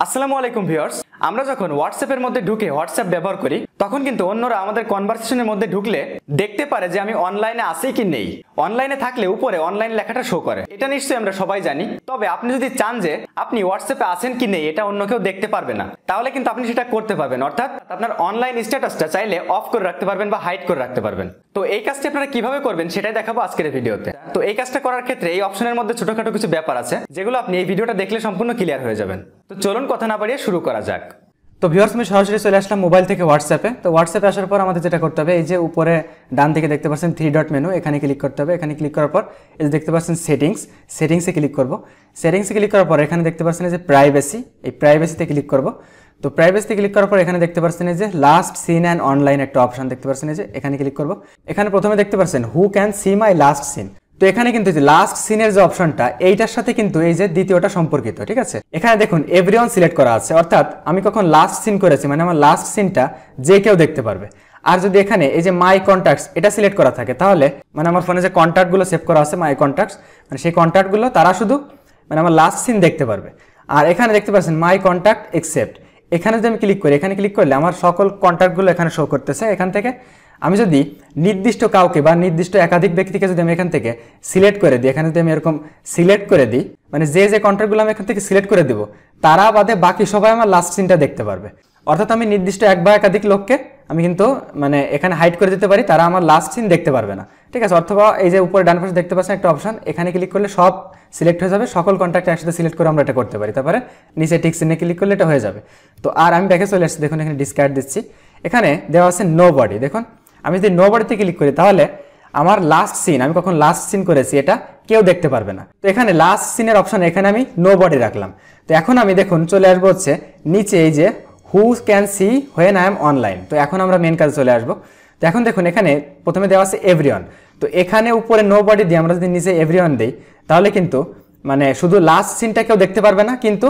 আসসালামু আলাইকুম ভিউয়ার্স। আমরা যখন হোয়াটসঅ্যাপের মধ্যে ঢুকে হোয়াটসঅ্যাপ ব্যবহার করি তখন কিন্তু অন্যরা আমাদের কনভারসেশনের মধ্যে ঢুকলে দেখতে পারে যে আমি অনলাইনে আছি কি নেই। অনলাইনে থাকলে উপরে অনলাইন লেখাটা শো করে, এটা নিশ্চয়ই আমরা সবাই জানি। তবে আপনি যদি চান যে আপনি হোয়াটসঅ্যাপে আছেন কি নেই এটা অন্য কেউ দেখতে পারবে না, তাহলে কিন্তু আপনি সেটা করতে পারবেন। অর্থাৎ আপনার অনলাইন স্ট্যাটাসটা চাইলে অফ করে রাখতে পারবেন বা হাইড করে রাখতে পারবেন। তো এই কাজটি আপনারা কিভাবে করবেন সেটাই দেখাবো আজকের ভিডিওতে। তো এই কাজটা করার ক্ষেত্রে এই অপশনের মধ্যে ছোটখাটো কিছু ব্যাপার আছে যেগুলো আপনি এই ভিডিওটা দেখলে সম্পূর্ণ ক্লিয়ার হয়ে যাবেন। তো চলুন কথা না বাড়িয়ে শুরু করা যাক। তো ভিউয়ার্স, আমি সরাসরি চলে আসলাম মোবাইল থেকে হোয়াটসঅ্যাপে। তো হোয়াটসঅ্যাপে আসার পর আমাদের যেটা করতে হবে, এই যে উপরে ডান দিকে দেখতে পাচ্ছেন 3 ডট মেনু, এখানে ক্লিক করতে হবে। এখানে ক্লিক করার পর এই যে দেখতে পাচ্ছেন সেটিংসে ক্লিক করব। সেটিংসে ক্লিক করার পর এখানে দেখতে পাচ্ছেন এই যে প্রাইভেসি, এই প্রাইভেসিতে ক্লিক করব। তো প্রাইভেসিতে ক্লিক করার পর এখানে দেখতে পাচ্ছেন এই যে লাস্ট সিন অ্যান্ড অনলাইন একটা অপশন দেখতে পাচ্ছেন, এই যে এখানে ক্লিক করব। এখানে প্রথমে দেখতে পাচ্ছেন who can see my last seen. তো এখানে কিন্তু যে লাস্ট সিনের যে অপশনটা, এইটার সাথে কিন্তু এই যে দ্বিতীয়টা সম্পর্কিত, ঠিক আছে। এখানে দেখুন এভরিওয়ান সিলেক্ট করা আছে, অর্থাৎ আমি কখন লাস্ট সিন করেছি মানে আমার লাস্ট সিনটা যে কেউ দেখতে পারবে। আর যদি এখানে এই যে মাই কন্ট্যাক্টস এটা সিলেক্ট করা থাকে, তাহলে মানে আমার ফোনে যে কন্ট্যাক্টগুলো সেভ করা আছে মাই কন্ট্যাক্টস, মানে সেই কন্ট্যাক্টগুলো তারা শুধু মানে আমার লাস্ট সিন দেখতে পারবে। আর এখানে দেখতে পাচ্ছেন মাই কন্ট্যাক্ট এক্সেপ্ট, এখানে যদি আমি ক্লিক করি, এখানে ক্লিক করলে আমার সকল কন্ট্যাক্টগুলো এখানে শো করতেছে। এখান থেকে আমি যদি নির্দিষ্ট কাউকে বা নির্দিষ্ট একাধিক ব্যক্তিকে যদি আমি এখান থেকে সিলেক্ট করে দিই, এখানে যদি আমি এরকম সিলেক্ট করে দিই, মানে যে যে কন্ট্যাক্টগুলো আমি এখান থেকে সিলেক্ট করে দিব তারা বাদে বাকি সবাই আমার লাস্ট সিনটা দেখতে পারবে। অর্থাৎ আমি নির্দিষ্ট এক বা একাধিক লোককে আমি কিন্তু মানে এখানে হাইড করে দিতে পারি, তারা আমার লাস্ট সিন দেখতে পারবে না, ঠিক আছে। অথবা এই যে উপরে ডান পাশে দেখতে পাচ্ছেন একটা অপশন, এখানে ক্লিক করলে সব সিলেক্ট হয়ে যাবে, সকল কন্ট্যাক্ট একসাথে সিলেক্ট করে আমরা এটা করতে পারি। তারপরে নিচে টিক চিহ্নে ক্লিক করলে এটা হয়ে যাবে। তো আর আমি ব্যাকে চলে আসছি, দেখুন এখানে ডিসকার্ড দিচ্ছি, এখানে দেওয়া আছে নো বডি। দেখুন আমি যদি নো বডিতে ক্লিক করি তাহলে আমার লাস্ট সিন, আমি কখন লাস্ট সিন করেছি এটা কেউ দেখতে পারবে না। তো এখানে লাস্ট সিনের অপশন এখানে আমি নো বডি রাখলাম। তো এখন আমি দেখুন চলে আসবো হচ্ছে নিচে এই যে হু can C when I am online. তো এখন আমরা মেন কাজে চলে আসবো। তো এখন দেখুন এখানে প্রথমে দেওয়া আছে এভরিওয়ান। তো এখানে উপরে নো বডি দিয়ে আমরা যদি নিচে এভরিওয়ান দিই তাহলে কিন্তু মানে শুধু লাস্ট সিনটা কেউ দেখতে পারবে না, কিন্তু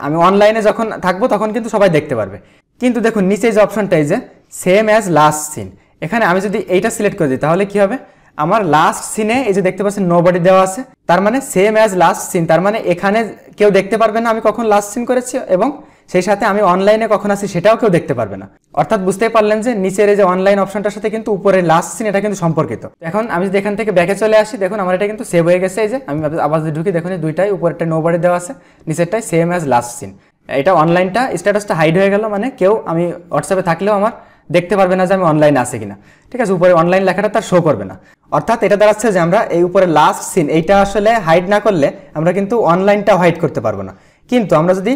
আমি অনলাইনে যখন থাকবো তখন কিন্তু সবাই দেখতে পারবে। কিন্তু দেখুন নিচে যে অপশনটা এই যে সেম অ্যাজ লাস্ট সিন, এখানে আমি যদি এইটা সিলেক্ট করে দিই তাহলে কি হবে, আমার লাস্ট সিনে এই যে দেখতে পাচ্ছেন নো বডি দেওয়া আছে, তার মানে সেম অ্যাজ লাস্ট সিন, তার মানে এখানে কেউ দেখতে পারবে না আমি কখন লাস্ট সিন করেছি, এবং সেই সাথে আমি অনলাইনে কখন আছি সেটাও কেউ দেখতে পারবে না। অর্থাৎ বুঝতেই পারলেন যে নিচের এই যে অনলাইন অপশনটার সাথে কিন্তু উপরের লাস্ট সিন এটা কিন্তু সম্পর্কিত। এখন আমি যদি এখান থেকে ব্যাকে চলে আসি, দেখুন আমার এটা কিন্তু সেভ হয়ে গেছে। এই যে আমি আবার যদি ঢুকি, দেখুন দুইটাই উপরেরটা নো বডি দেওয়া আছে, নিচেরটাই সেম অ্যাজ লাস্ট সিন। এটা অনলাইনটা স্ট্যাটাসটা হাইড হয়ে গেল, মানে কেউ আমি হোয়াটসঅ্যাপে থাকলেও আমার দেখতে পারবে না যে আমি অনলাইনে আছি কিনা, ঠিক আছে। উপরে অনলাইন লেখাটা তার শো করবে না। অর্থাৎ এটা দাঁড়াচ্ছে যে আমরা এই উপরে লাস্ট সিন এইটা আসলে হাইড না করলে আমরা কিন্তু অনলাইনটাও হাইড করতে পারবো না। কিন্তু আমরা যদি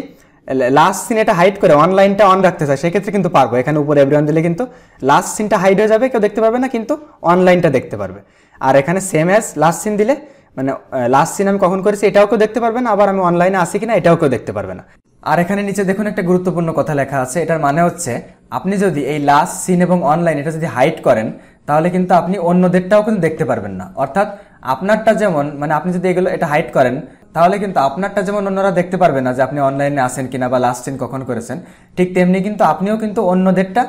লাস্ট সিন এটা হাইড করে অনলাইনটা অন রাখতে চাই সেক্ষেত্রে কিন্তু পারবো। এখানে উপরে এভরিওয়ান দিলে কিন্তু লাস্ট সিনটা হাইড হয়ে যাবে, কেউ দেখতে পারবে না, কিন্তু অনলাইনটা দেখতে পারবে। আর এখানে সেম অ্যাজ লাস্ট সিন দিলে মানে লাস্ট সিন আমি কখন করেছি এটাও কেউ দেখতে পারবে না, আবার আমি অনলাইনে আসি কিনা এটাও কেউ দেখতে পারবে না। আর এখানে নিচে দেখুন একটা গুরুত্বপূর্ণ কথা লেখা আছে, এটার মানে হচ্ছে আপনি যদি এই লাস্ট সিন এবং অনলাইন এটা যদি হাইড করেন তাহলে কিন্তু আপনি অন্যদেরটাও কিন্তু দেখতে পারবেন না। অর্থাৎ আপনারটা যেমন মানে আপনি যদি এগুলো এটা হাইড করেন তাহলে কিন্তু আপনারটা যেমন অন্যরা দেখতে পারবে না যে আপনি অনলাইনে আসেন কিনা বা লাস্ট সিন কখন করেছেন, ঠিক তেমনি কিন্তু আপনিও কিন্তু অন্যদেরটা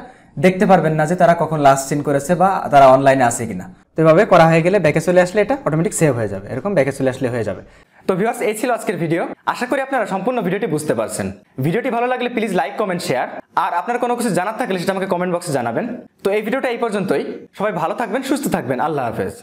দেখতে পারবেন না যে তারা কখন লাস্ট সিন করেছে বা তারা অনলাইনে আসে কিনা। তো এভাবে করা হয়ে গেলে ব্যাকে চলে আসলে এটা অটোমেটিক সেভ হয়ে যাবে, এরকম ব্যাকে চলে আসলে হয়ে যাবে। তো ভিউয়ার্স, এই ছিল আজকের ভিডিও। আশা করি আপনারা সম্পূর্ণ ভিডিওটি বুঝতে পারছেন। ভিডিওটি ভালো লাগলে প্লিজ লাইক, কমেন্ট, শেয়ার, আর আপনার কোনো কিছু জানার থাকলে সেটা আমাকে কমেন্ট বক্সে জানাবেন। তো এই ভিডিওটা এই পর্যন্তই। সবাই ভালো থাকবেন, সুস্থ থাকবেন। আল্লাহ হাফেজ।